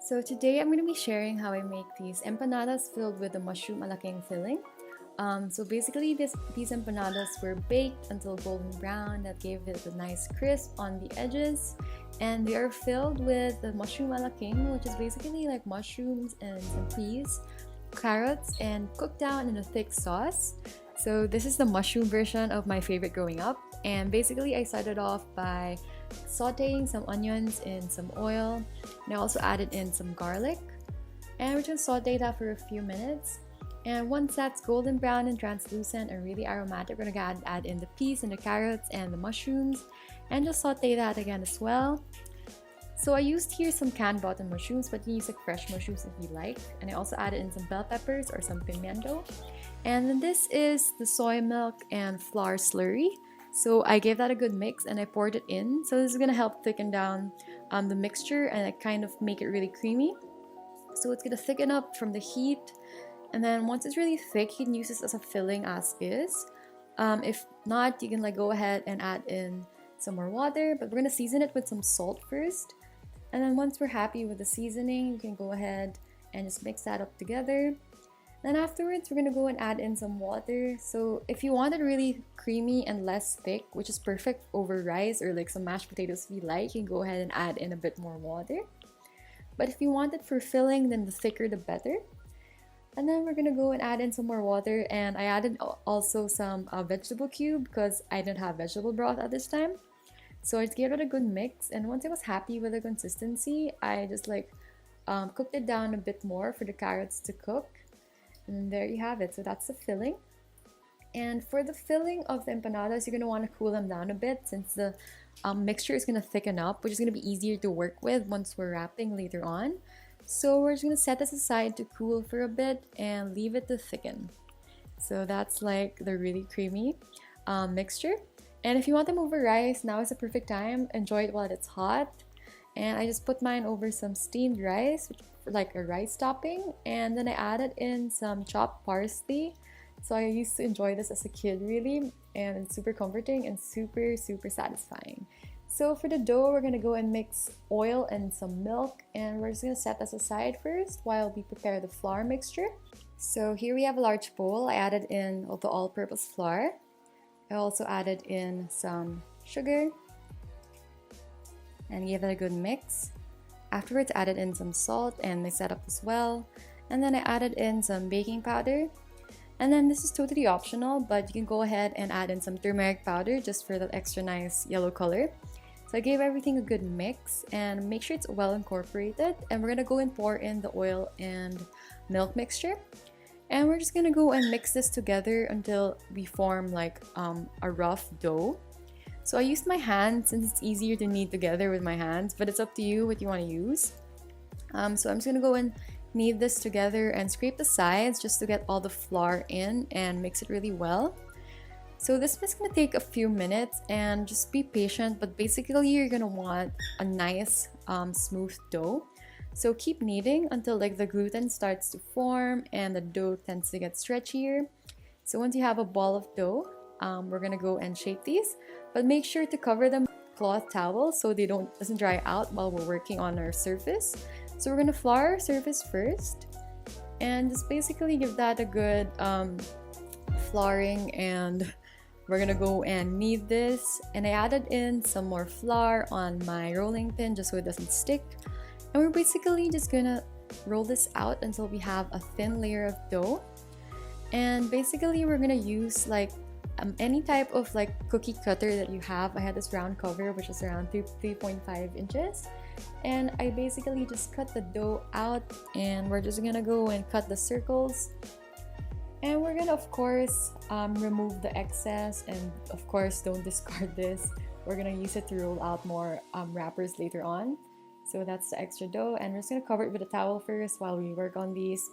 So today I'm going to be sharing how I make these empanadas filled with the mushroom alaking filling. So basically these empanadas were baked until golden brown that gave it a nice crisp on the edges, and they are filled with the mushroom alaking, which is basically like mushrooms and some peas, carrots, and cooked down in a thick sauce. So this is the mushroom version of my favorite growing up, and basically I started off by sauteing some onions in some oil, and I also added in some garlic, and we're just saute that for a few minutes. And once that's golden brown and translucent and really aromatic, we're gonna add in the peas and the carrots and the mushrooms, and just saute that again as well. So I used here some canned button mushrooms, but you can use like fresh mushrooms if you like. And I also added in some bell peppers or some pimiento. And then this is the soy milk and flour slurry. So I gave that a good mix and I poured it in. So this is gonna help thicken down the mixture and kind of make it really creamy. So it's gonna thicken up from the heat. And then once it's really thick, you can use this as a filling as is. If not, you can like go ahead and add in some more water, but we're gonna season it with some salt first. And then once we're happy with the seasoning, you can go ahead and just mix that up together. Then afterwards, we're gonna go and add in some water. So if you want it really creamy and less thick, which is perfect over rice or like some mashed potatoes if you like, you can go ahead and add in a bit more water. But if you want it for filling, then the thicker the better. And then we're gonna go and add in some more water, and I added also some vegetable cube because I didn't have vegetable broth at this time. So I just gave it a good mix, and once I was happy with the consistency, I just like cooked it down a bit more for the carrots to cook. And there you have it. So that's the filling. And for the filling of the empanadas, you're going to want to cool them down a bit since the mixture is going to thicken up, which is going to be easier to work with once we're wrapping later on. So we're just going to set this aside to cool for a bit and leave it to thicken. So that's like the really creamy mixture. And if you want them over rice, now is the perfect time. Enjoy it while it's hot. And I just put mine over some steamed rice, which like a rice topping, and then I added in some chopped parsley. So I used to enjoy this as a kid really, and it's super comforting and super satisfying. So for the dough, we're gonna go and mix oil and some milk, and we're just gonna set this aside first while we prepare the flour mixture. So here we have a large bowl. I added in the all-purpose flour. I also added in some sugar and gave it a good mix. Afterwards, I added in some salt and mixed that up as well. And then I added in some baking powder. And then this is totally optional, but you can go ahead and add in some turmeric powder just for that extra nice yellow color. So I gave everything a good mix and make sure it's well incorporated. And we're gonna go and pour in the oil and milk mixture. And we're just gonna go and mix this together until we form like a rough dough. So I used my hands since it's easier to knead together with my hands, but it's up to you what you want to use. So I'm just gonna go and knead this together and scrape the sides just to get all the flour in and mix it really well. So this is gonna take a few minutes and just be patient, but basically you're gonna want a nice smooth dough. So keep kneading until like the gluten starts to form and the dough tends to get stretchier. So once you have a ball of dough, we're gonna go and shape these, but make sure to cover them with cloth towels so they doesn't dry out while we're working on our surface. So we're gonna flour our surface first and just basically give that a good flouring, and we're gonna go and knead this. And I added in some more flour on my rolling pin just so it doesn't stick. And we're basically just gonna roll this out until we have a thin layer of dough. And basically we're gonna use like any type of like cookie cutter that you have. I had this round cover which is around 3.5 inches, and I basically just cut the dough out, and we're just gonna go and cut the circles, and we're gonna of course remove the excess, and of course don't discard this. We're gonna use it to roll out more wrappers later on. So that's the extra dough, and we're just gonna cover it with a towel first while we work on these.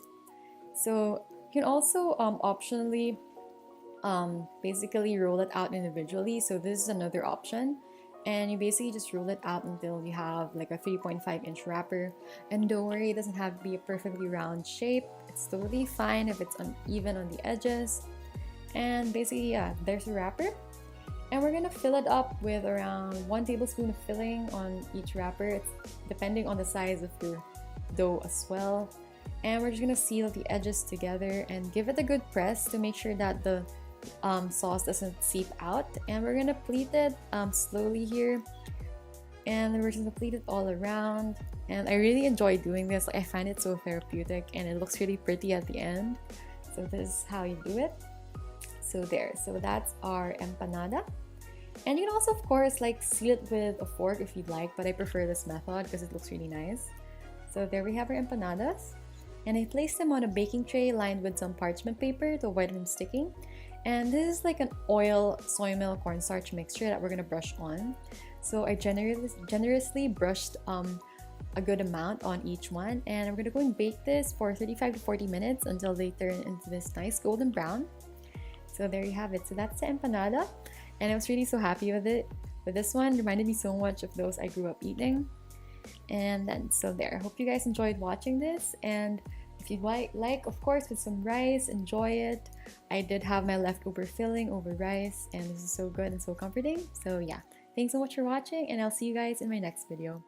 So you can also optionally basically roll it out individually. So this is another option, and you basically just roll it out until you have like a 3.5-inch wrapper. And don't worry, it doesn't have to be a perfectly round shape. It's totally fine if it's uneven on the edges. And basically, yeah, there's the wrapper. And we're gonna fill it up with around 1 tablespoon of filling on each wrapper. It's depending on the size of your dough as well. And we're just gonna seal the edges together and give it a good press to make sure that the sauce doesn't seep out. And we're gonna pleat it slowly here, and we're just gonna pleat it all around. And I really enjoy doing this. Like, I find it so therapeutic, and it looks really pretty at the end. So this is how you do it. So there, so that's our empanada. And you can also, of course, like seal it with a fork if you'd like, but I prefer this method because it looks really nice. So there we have our empanadas. And I placed them on a baking tray lined with some parchment paper to avoid them sticking. And this is like an oil, soy milk, cornstarch mixture that we're gonna brush on. So I generously brushed a good amount on each one, and I'm gonna go and bake this for 35 to 40 minutes until they turn into this nice golden brown. So there you have it. So that's the empanada, and I was really so happy with it. With this one, reminded me so much of those I grew up eating. And then so there, I hope you guys enjoyed watching this, and if you'd like, of course, with some rice, enjoy it. I did have my leftover filling over rice, and this is so good and so comforting. So yeah, thanks so much for watching, and I'll see you guys in my next video.